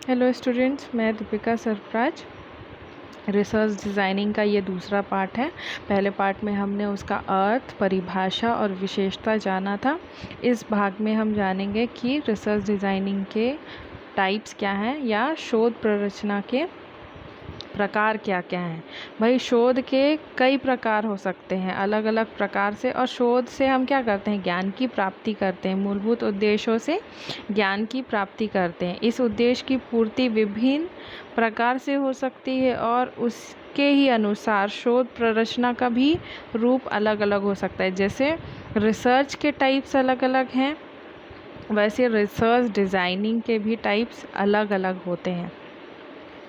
Hello students, मैं Deepika Sarfaraz. Research designing का ये दूसरा पार्ट है। पहले पार्ट में हमने उसका अर्थ, परिभाषा और विशेषता जाना था। इस भाग में हम जानेंगे कि रिसर्च डिज़ाइनिंग के टाइप्स क्या हैं या शोध प्ररचना के प्रकार क्या क्या हैं। भाई, शोध के कई प्रकार हो सकते हैं अलग अलग प्रकार से, और शोध से हम क्या करते हैं? ज्ञान की प्राप्ति करते हैं। मूलभूत उद्देश्यों से ज्ञान की प्राप्ति करते हैं। इस उद्देश्य की पूर्ति विभिन्न प्रकार से हो सकती है और उसके ही अनुसार शोध प्ररचना का भी रूप अलग अलग हो सकता है। जैसे रिसर्च के टाइप्स अलग अलग हैं, वैसे रिसर्च डिज़ाइनिंग के भी टाइप्स अलग अलग होते हैं।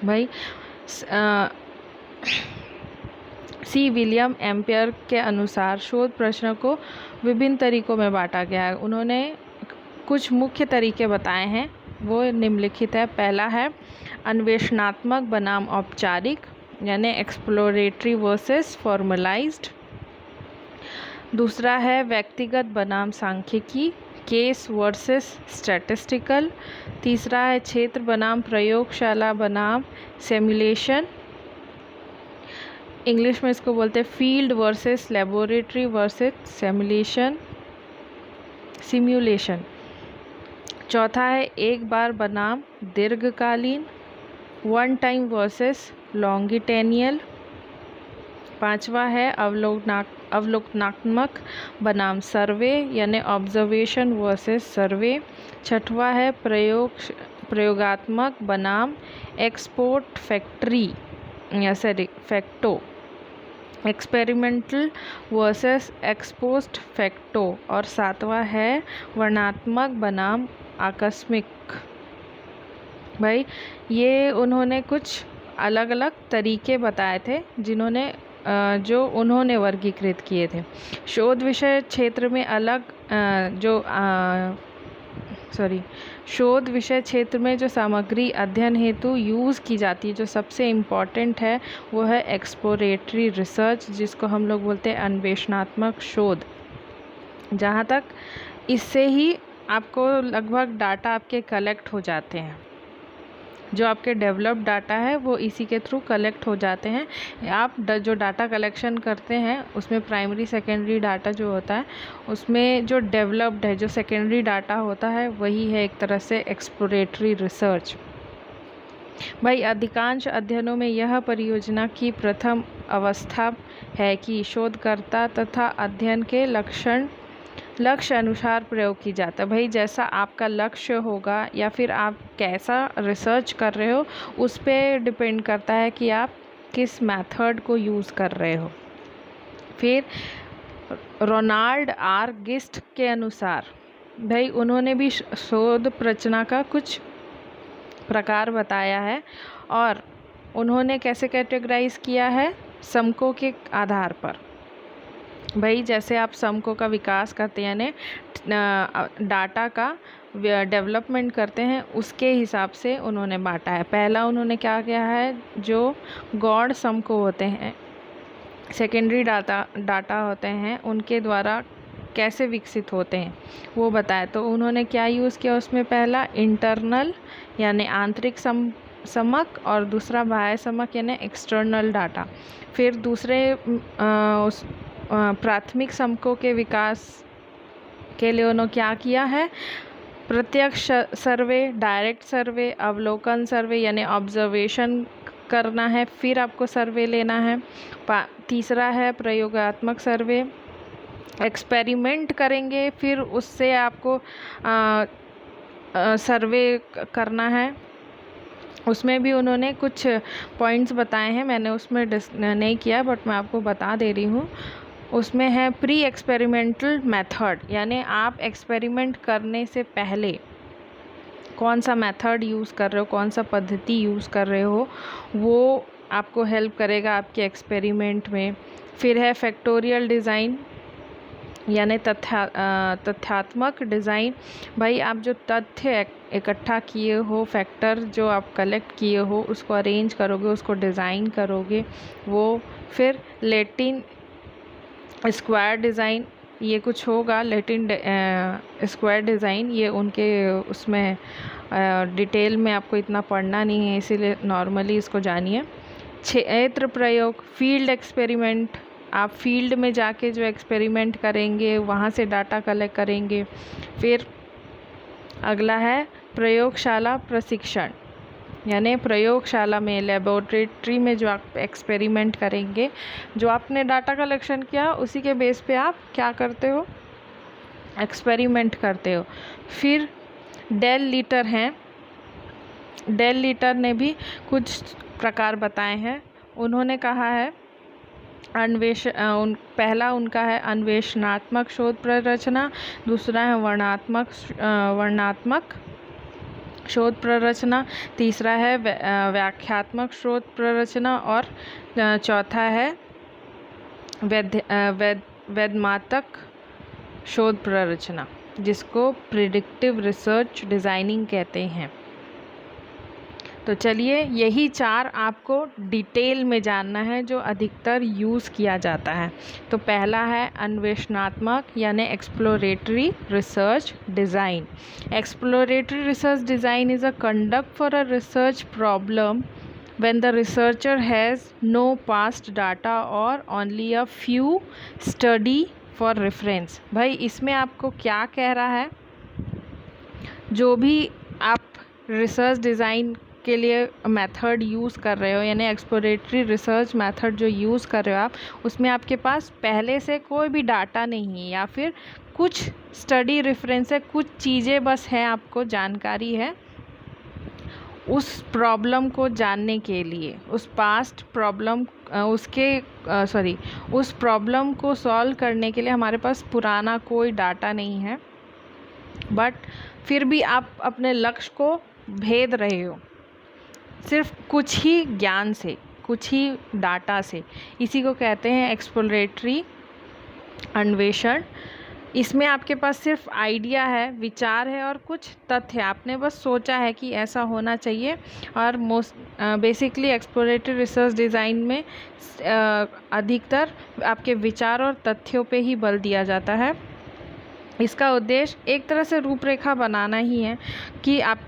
भाई, सी विलियम एम्पियर के अनुसार शोध प्रश्न को विभिन्न तरीकों में बांटा गया है। उन्होंने कुछ मुख्य तरीके बताए हैं, वो निम्नलिखित है। पहला है अन्वेषणात्मक बनाम औपचारिक, यानी एक्सप्लोरेटरी वर्सेस फॉर्मलाइज्ड। दूसरा है व्यक्तिगत बनाम सांख्यिकी, केस वर्सेस स्टैटिस्टिकल। तीसरा है क्षेत्र बनाम प्रयोगशाला बनाम सिमुलेशन। इंग्लिश में इसको बोलते हैं field versus laboratory versus simulation. चौथा है एक बार बनाम दीर्घकालीन, वन टाइम वर्सेस लॉन्गिटेनियल। पांचवा है अवलोकनात्मक बनाम सर्वे, यानी ऑब्जर्वेशन वर्सेस सर्वे। छठवा है प्रयोगात्मक बनाम एक्सपोर्ट फैक्ट्री या facto, experimental versus ex post facto. और सातवां है वर्णनात्मक बनाम आकस्मिक। भाई, ये उन्होंने कुछ अलग अलग तरीके बताए थे जो उन्होंने वर्गीकृत किए थे। शोध विषय क्षेत्र में शोध विषय क्षेत्र में जो सामग्री अध्ययन हेतु यूज़ की जाती है, जो सबसे इम्पॉर्टेंट है, वो है एक्सप्लोरेटरी रिसर्च, जिसको हम लोग बोलते हैं अन्वेषणात्मक शोध। जहाँ तक इससे ही आपको लगभग डाटा आपके कलेक्ट हो जाते हैं। जो आपके डेवलप्ड डाटा है वो इसी के थ्रू कलेक्ट हो जाते हैं। आप जो डाटा कलेक्शन करते हैं उसमें प्राइमरी सेकेंडरी डाटा जो होता है, उसमें जो डेवलप्ड है, जो सेकेंडरी डाटा होता है, वही है एक तरह से एक्सप्लोरेटरी रिसर्च। भाई, अधिकांश अध्ययनों में यह परियोजना की प्रथम अवस्था है कि शोधकर्ता तथा अध्ययन के लक्ष्य अनुसार प्रयोग की जाता है। भाई, जैसा आपका लक्ष्य होगा या फिर आप कैसा रिसर्च कर रहे हो, उस पे डिपेंड करता है कि आप किस मेथड को यूज़ कर रहे हो। फिर रोनाल्ड आर गिस्ट के अनुसार, भाई उन्होंने भी शोध प्रचना का कुछ प्रकार बताया है, और उन्होंने कैसे कैटेगराइज किया है? समकों के आधार पर। भाई, जैसे आप समकों का विकास करते हैं, यानी डाटा का डेवलपमेंट करते हैं, उसके हिसाब से उन्होंने बांटा है। पहला उन्होंने क्या किया है, जो गौण समको होते हैं, सेकेंडरी डाटा होते हैं, उनके द्वारा कैसे विकसित होते हैं वो बताया। तो उन्होंने क्या यूज़ किया उसमें? पहला इंटरनल यानी आंतरिक समक, और दूसरा बाह्य समक यानी एक्सटर्नल डाटा। फिर दूसरे प्राथमिक समकों के विकास के लिए उन्होंने क्या किया है? प्रत्यक्ष सर्वे, डायरेक्ट सर्वे, अवलोकन सर्वे यानी ऑब्जर्वेशन करना है, फिर आपको सर्वे लेना है। तीसरा है प्रयोगात्मक सर्वे, एक्सपेरिमेंट करेंगे, फिर उससे आपको सर्वे करना है। उसमें भी उन्होंने कुछ पॉइंट्स बताए हैं, मैंने उसमें नहीं किया, बट मैं आपको बता दे रही हूँ। उसमें है प्री एक्सपेरिमेंटल मेथड, यानी आप एक्सपेरिमेंट करने से पहले कौन सा मेथड यूज़ कर रहे हो, कौन सा पद्धति यूज़ कर रहे हो, वो आपको हेल्प करेगा आपके एक्सपेरिमेंट में। फिर है फैक्टोरियल डिज़ाइन, यानी तथ्यात्मक डिज़ाइन। भाई, आप जो तथ्य इकट्ठा किए हो, फैक्टर जो आप कलेक्ट किए हो, उसको अरेंज करोगे, उसको डिज़ाइन करोगे वो। फिर लैटिन स्क्वायर डिज़ाइन, ये कुछ होगा लैटिन स्क्वायर डिज़ाइन, ये उनके उसमें डिटेल में आपको इतना पढ़ना नहीं है, इसीलिए नॉर्मली इसको जानिए। क्षेत्र प्रयोग, फील्ड एक्सपेरिमेंट, आप फील्ड में जाके जो एक्सपेरिमेंट करेंगे वहाँ से डाटा कलेक्ट करेंगे। फिर अगला है प्रयोगशाला प्रशिक्षण, यानी प्रयोगशाला में लेबोरेटरी में जो आप एक्सपेरिमेंट करेंगे, जो आपने डाटा कलेक्शन किया उसी के बेस पे आप क्या करते हो, एक्सपेरिमेंट करते हो। फिर डेल लीटर हैं, डेल लीटर ने भी कुछ प्रकार बताए हैं। उन्होंने कहा है पहला उनका है अन्वेषणात्मक शोध प्ररचना, दूसरा है वर्णनात्मक शोध प्ररचना, तीसरा है व्याख्यात्मक शोध प्ररचना और चौथा है वेदमातक शोध प्ररचना, जिसको प्रिडिक्टिव रिसर्च डिज़ाइनिंग कहते हैं। तो चलिए यही 4 आपको डिटेल में जानना है जो अधिकतर यूज़ किया जाता है। तो पहला है अन्वेषणात्मक यानी exploratory research design. Exploratory research design is a conduct for a research problem when the researcher has no past data or only a few study for reference। भाई इसमें आपको क्या कह रहा है, जो भी आप रिसर्च डिज़ाइन के लिए मेथड यूज़ कर रहे हो, यानी एक्सप्लोरेटरी रिसर्च मेथड जो यूज़ कर रहे हो आप, उसमें आपके पास पहले से कोई भी डाटा नहीं है या फिर कुछ स्टडी रेफरेंस है, कुछ चीज़ें बस हैं, आपको जानकारी है उस प्रॉब्लम को जानने के लिए, उस पास्ट प्रॉब्लम उस प्रॉब्लम को सॉल्व करने के लिए हमारे पास पुराना कोई डाटा नहीं है, बट फिर भी आप अपने लक्ष्य को भेद रहे हो सिर्फ कुछ ही ज्ञान से, कुछ ही डाटा से। इसी को कहते हैं एक्सप्लोरेटरी अन्वेषण। इसमें आपके पास सिर्फ आइडिया है, विचार है और कुछ तथ्य, आपने बस सोचा है कि ऐसा होना चाहिए। और बेसिकली एक्सप्लोरेटरी रिसर्च डिज़ाइन में अधिकतर आपके विचार और तथ्यों पे ही बल दिया जाता है। इसका उद्देश्य एक तरह से रूपरेखा बनाना ही है कि आप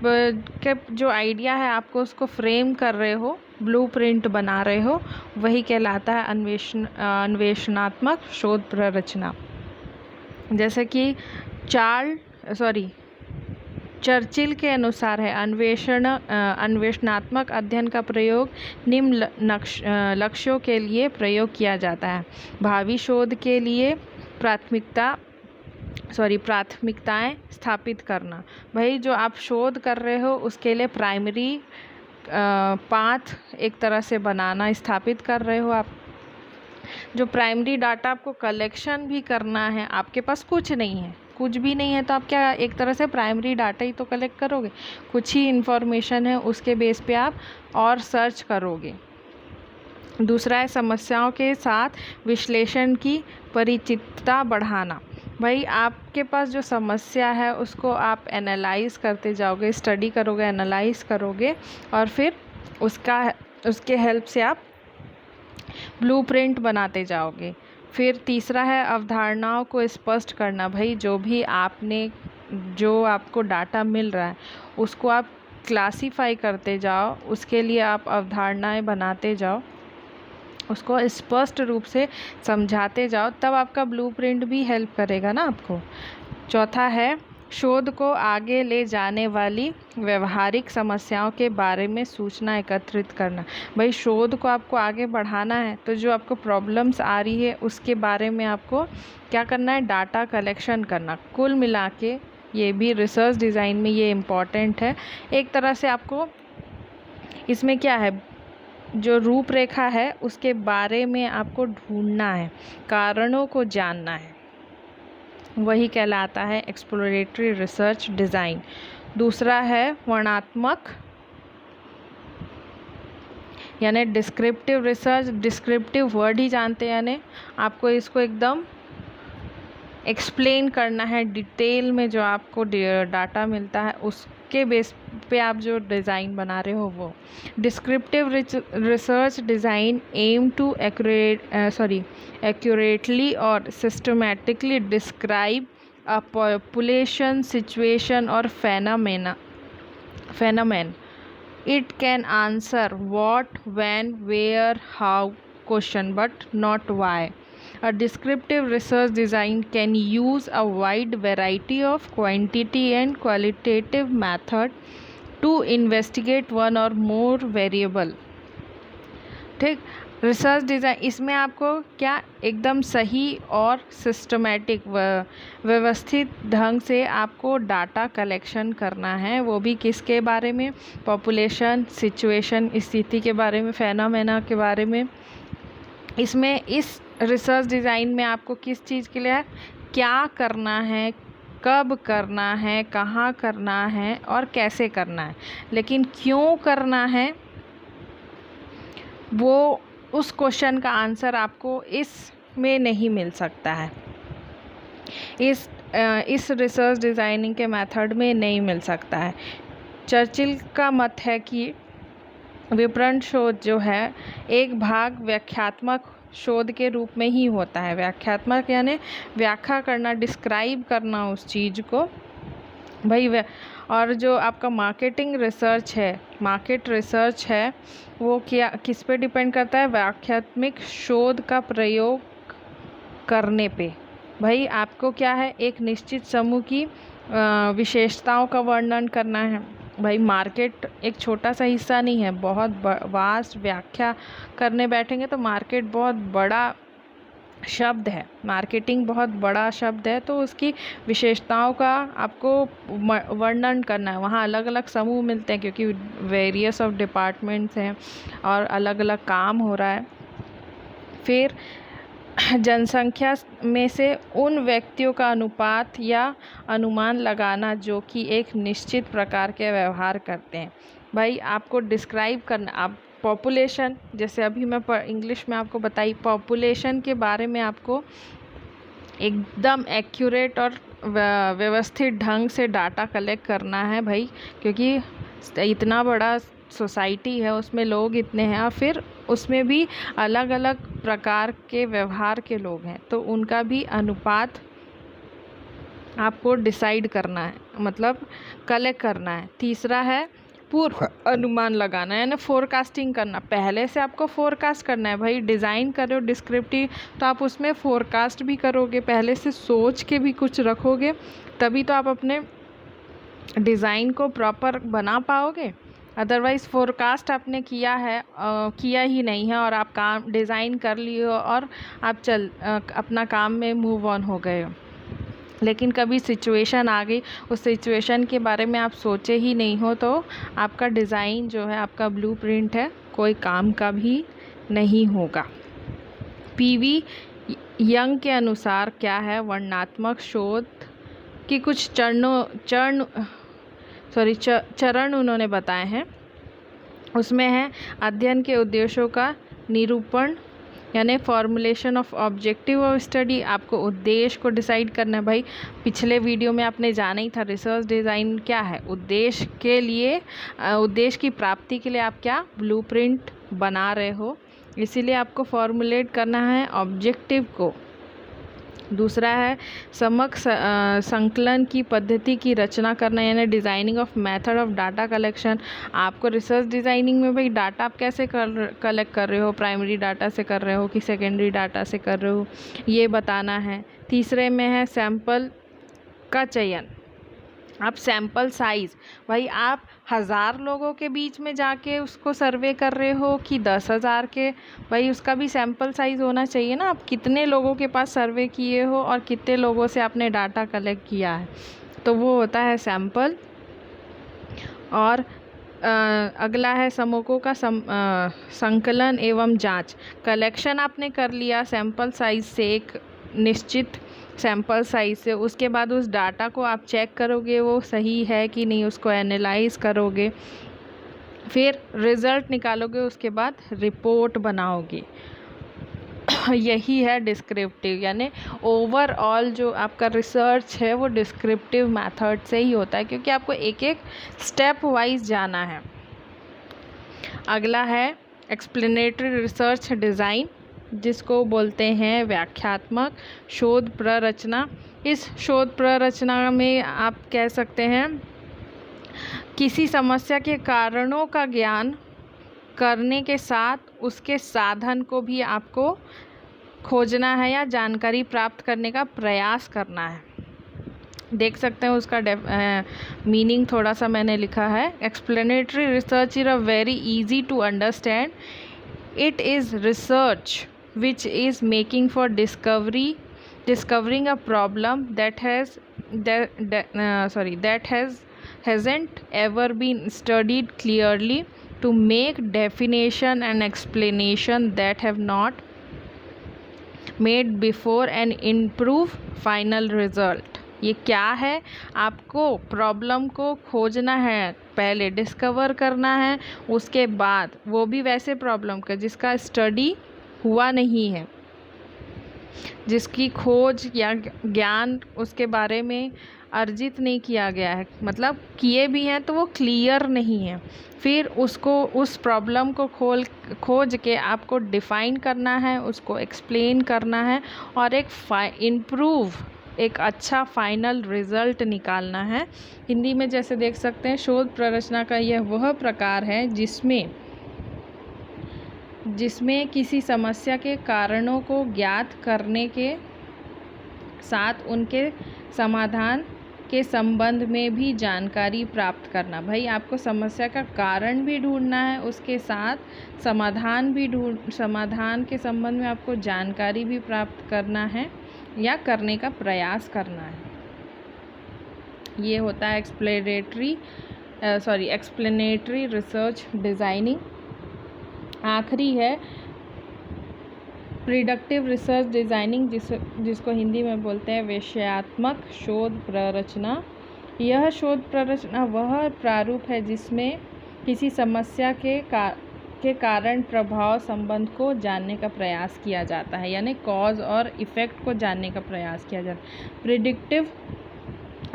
के जो आइडिया है आपको उसको फ्रेम कर रहे हो, ब्लूप्रिंट बना रहे हो, वही कहलाता है अन्वेषणात्मक शोध प्ररचना। जैसे कि चर्चिल के अनुसार है अन्वेषणात्मक अध्ययन का प्रयोग निम्न लक्ष्यों के लिए प्रयोग किया जाता है। भावी शोध के लिए प्राथमिकताएं स्थापित करना। भाई जो आप शोध कर रहे हो उसके लिए प्राइमरी पाथ एक तरह से बनाना, स्थापित कर रहे हो आप। जो प्राइमरी डाटा आपको कलेक्शन भी करना है, आपके पास कुछ नहीं है, कुछ भी नहीं है, तो आप क्या एक तरह से प्राइमरी डाटा ही तो कलेक्ट करोगे, कुछ ही इन्फॉर्मेशन है उसके बेस पे आप और सर्च करोगे। दूसरा है समस्याओं के साथ विश्लेषण की परिचितता बढ़ाना। भाई आपके पास जो समस्या है उसको आप एनालाइज करते जाओगे, स्टडी करोगे, एनालाइज करोगे और फिर उसके हेल्प से आप ब्लूप्रिंट बनाते जाओगे। फिर तीसरा है अवधारणाओं को स्पष्ट करना। भाई जो आपको डाटा मिल रहा है उसको आप क्लासीफाई करते जाओ, उसके लिए आप अवधारणाएं बनाते जाओ, उसको स्पष्ट रूप से समझाते जाओ, तब आपका ब्लूप्रिंट भी हेल्प करेगा ना आपको। चौथा है शोध को आगे ले जाने वाली व्यवहारिक समस्याओं के बारे में सूचना एकत्रित करना। भाई शोध को आपको आगे बढ़ाना है तो जो आपको प्रॉब्लम्स आ रही है उसके बारे में आपको क्या करना है, डाटा कलेक्शन करना। कुल मिला के ये भी रिसर्च डिज़ाइन में ये इम्पॉर्टेंट है। एक तरह से आपको इसमें क्या है, जो रूपरेखा है उसके बारे में आपको ढूंढना है, कारणों को जानना है, वही कहलाता है एक्सप्लोरेटरी रिसर्च डिज़ाइन। दूसरा है वर्णनात्मक यानी डिस्क्रिप्टिव रिसर्च। डिस्क्रिप्टिव वर्ड ही जानते हैं, यानी आपको इसको एकदम एक्सप्लेन करना है, डिटेल में जो आपको डाटा मिलता है के बेस पे आप जो डिज़ाइन बना रहे हो वो। Descriptive research design aim to accurately और systematically describe a population, situation और phenomenon. It can answer what, when, where, how question, but not why. A descriptive research design can use a wide variety of quantity and qualitative method to investigate one or more variable. ठीक। Research design इसमें आपको क्या एकदम सही और systematic व्यवस्थित ढंग से आपको डाटा कलेक्शन करना है, वो भी किसके बारे में, पॉपुलेशन, सिचुएशन, स्थिति के बारे में, फेनोमेना के बारे में। इसमें इस रिसर्च डिज़ाइन में आपको किस चीज़ के लिए है, क्या करना है, कब करना है, कहाँ करना है और कैसे करना है। लेकिन क्यों करना है वो उस क्वेश्चन का आंसर आपको इसमें नहीं मिल सकता है, इस रिसर्च डिज़ाइनिंग के मेथड में नहीं मिल सकता है। चर्चिल का मत है कि विवरण शोध जो है एक भाग व्याख्यात्मक शोध के रूप में ही होता है। व्याख्यात्मक यानी व्याख्या करना, डिस्क्राइब करना उस चीज़ को भाई। और जो आपका मार्केट रिसर्च है वो क्या किस पे डिपेंड करता है, व्याख्यात्मक शोध का प्रयोग करने पे। भाई आपको क्या है, एक निश्चित समूह की विशेषताओं का वर्णन करना है। भाई मार्केट एक छोटा सा हिस्सा नहीं है, बहुत वास्ट व्याख्या करने बैठेंगे तो मार्केट बहुत बड़ा शब्द है, मार्केटिंग बहुत बड़ा शब्द है, तो उसकी विशेषताओं का आपको वर्णन करना है। वहाँ अलग अलग समूह मिलते हैं क्योंकि वेरियस ऑफ डिपार्टमेंट्स हैं और अलग अलग काम हो रहा है। फिर जनसंख्या में से उन व्यक्तियों का अनुपात या अनुमान लगाना जो कि एक निश्चित प्रकार के व्यवहार करते हैं। भाई आपको डिस्क्राइब करना, आप पॉपुलेशन, जैसे अभी मैं इंग्लिश में आपको बताई, पॉपुलेशन के बारे में आपको एकदम एक्यूरेट और व्यवस्थित ढंग से डाटा कलेक्ट करना है भाई, क्योंकि इतना बड़ा सोसाइटी है, उसमें लोग इतने हैं और फिर उसमें भी अलग अलग प्रकार के व्यवहार के लोग हैं, तो उनका भी अनुपात आपको डिसाइड करना है, मतलब कलेक्ट करना है। तीसरा है पूर्व अनुमान लगाना, यानी फोरकास्टिंग करना। पहले से आपको फोरकास्ट करना है भाई, डिज़ाइन कर रहे हो डिस्क्रिप्टिव तो आप उसमें फोरकास्ट भी करोगे, पहले से सोच के भी कुछ रखोगे, तभी तो आप अपने डिज़ाइन को प्रॉपर बना पाओगे। अदरवाइज़ फोरकास्ट आपने किया ही नहीं है और आप काम डिज़ाइन कर लिए हो और आप अपना काम में मूव ऑन हो गए हो, लेकिन कभी सिचुएशन आ गई, उस सिचुएशन के बारे में आप सोचे ही नहीं हो, तो आपका डिज़ाइन जो है, आपका ब्लूप्रिंट है, कोई काम का भी नहीं होगा। पीवी यंग के अनुसार क्या है, वर्णनात्मक शोध की कुछ चरण उन्होंने बताए हैं। उसमें है अध्ययन के उद्देश्यों का निरूपण, यानी formulation of objective of study. आपको उद्देश्य को डिसाइड करना है भाई। पिछले वीडियो में आपने जाना ही था रिसर्च डिज़ाइन क्या है, उद्देश्य के लिए, उद्देश्य की प्राप्ति के लिए आप क्या ब्लूप्रिंट बना रहे हो, इसीलिए आपको फॉर्मुलेट करना है ऑब्जेक्टिव को। दूसरा है संकलन की पद्धति की रचना करना, यानी designing of method of data collection. आपको रिसर्च डिज़ाइनिंग में भाई डाटा आप कैसे कलेक्ट कर रहे हो, प्राइमरी डाटा से कर रहे हो कि सेकेंडरी डाटा से कर रहे हो, ये बताना है। तीसरे में है सैंपल का चयन। आप सैंपल साइज़, भाई आप 1000 लोगों के बीच में जाके उसको सर्वे कर रहे हो कि 10,000 के, भाई उसका भी सैंपल साइज़ होना चाहिए ना। आप कितने लोगों के पास सर्वे किए हो और कितने लोगों से आपने डाटा कलेक्ट किया है, तो वो होता है सैंपल। और अगला है समूहों का संकलन एवं जांच। कलेक्शन आपने कर लिया सैंपल साइज़ से, एक निश्चित सैंपल साइज़ से, उसके बाद उस डाटा को आप चेक करोगे वो सही है कि नहीं, उसको एनालाइज करोगे, फिर रिज़ल्ट निकालोगे, उसके बाद रिपोर्ट बनाओगे। यही है डिस्क्रिप्टिव, यानी ओवरऑल जो आपका रिसर्च है वो डिस्क्रिप्टिव मेथड से ही होता है, क्योंकि आपको एक एक स्टेप वाइज जाना है। अगला है एक्सप्लेनेटरी रिसर्च डिज़ाइन, जिसको बोलते हैं व्याख्यात्मक शोध प्ररचना। इस शोध प्ररचना में आप कह सकते हैं किसी समस्या के कारणों का ज्ञान करने के साथ उसके साधन को भी आपको खोजना है या जानकारी प्राप्त करने का प्रयास करना है। देख सकते हैं उसका मीनिंग थोड़ा सा मैंने लिखा है। Explanatory research is a very easy to understand. It is research which is making for discovering a problem that hasn't ever been studied clearly, to make definition and explanation that have not made before, and improve final result। ये क्या है? आपको problem को खोजना है, पहले discover करना है, उसके बाद वो भी वैसे प्रॉब्लम का जिसका स्टडी हुआ नहीं है, जिसकी खोज या ज्ञान उसके बारे में अर्जित नहीं किया गया है, मतलब किए भी हैं तो वो क्लियर नहीं है। फिर उसको उस प्रॉब्लम को खोज के आपको डिफ़ाइन करना है, उसको एक्सप्लेन करना है और एक अच्छा फाइनल रिज़ल्ट निकालना है। हिंदी में जैसे देख सकते हैं, शोध प्ररचना का यह वह प्रकार है जिसमें किसी समस्या के कारणों को ज्ञात करने के साथ उनके समाधान के संबंध में भी जानकारी प्राप्त करना। भाई आपको समस्या का कारण भी ढूंढना है, उसके साथ समाधान के संबंध में आपको जानकारी भी प्राप्त करना है या करने का प्रयास करना है। ये होता है एक्सप्लेनेटरी रिसर्च डिज़ाइनिंग। आखिरी है प्रिडक्टिव रिसर्च डिज़ाइनिंग, जिसको हिंदी में बोलते हैं विषयात्मक शोध प्ररचना। यह शोध प्ररचना वह प्रारूप है जिसमें किसी समस्या के कारण प्रभाव संबंध को जानने का प्रयास किया जाता है, यानी कॉज और इफ़ेक्ट को जानने का प्रयास किया जाता है। Predictive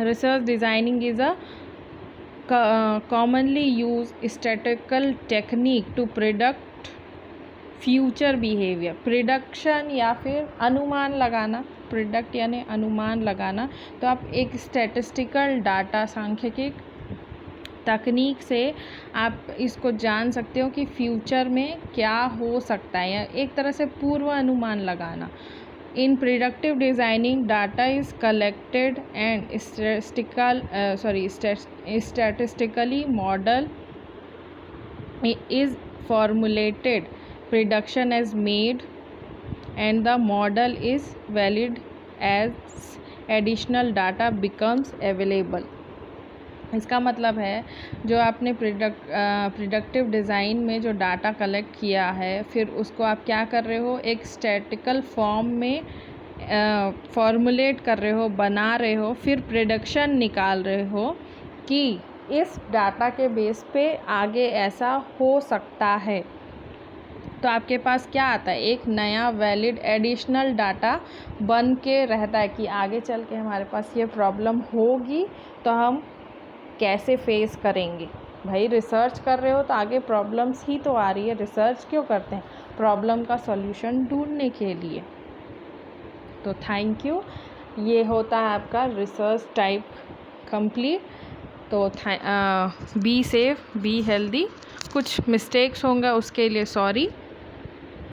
research designing is a commonly used statistical technique to predict future behavior। Prediction या फिर अनुमान लगाना, प्रिडक्ट यानी अनुमान लगाना, तो आप एक स्टैटिस्टिकल डाटा सांख्यिकी तकनीक से आप इसको जान सकते हो कि फ्यूचर में क्या हो सकता है, या एक तरह से पूर्व अनुमान लगाना। In predictive designing, data is collected and statistically model is formulated, prediction is made, and the model is valid as additional data becomes available। इसका मतलब है जो आपने प्रिडक्टिव डिज़ाइन में जो डाटा कलेक्ट किया है, फिर उसको आप क्या कर रहे हो, एक स्टैटिकल फॉर्म में फॉर्मुलेट कर रहे हो, बना रहे हो, फिर प्रिडिक्शन निकाल रहे हो कि इस डाटा के बेस पे आगे ऐसा हो सकता है। तो आपके पास क्या आता है, एक नया वैलिड एडिशनल डाटा बन के रहता है कि आगे चल के हमारे पास ये प्रॉब्लम होगी तो हम कैसे फेस करेंगे। भाई रिसर्च कर रहे हो तो आगे प्रॉब्लम्स ही तो आ रही है, रिसर्च क्यों करते हैं? प्रॉब्लम का सॉल्यूशन ढूंढने के लिए। तो थैंक यू। ये होता है आपका रिसर्च टाइप कंप्लीट। तो बी सेफ, बी हेल्दी। कुछ मिस्टेक्स होंगे उसके लिए सॉरी।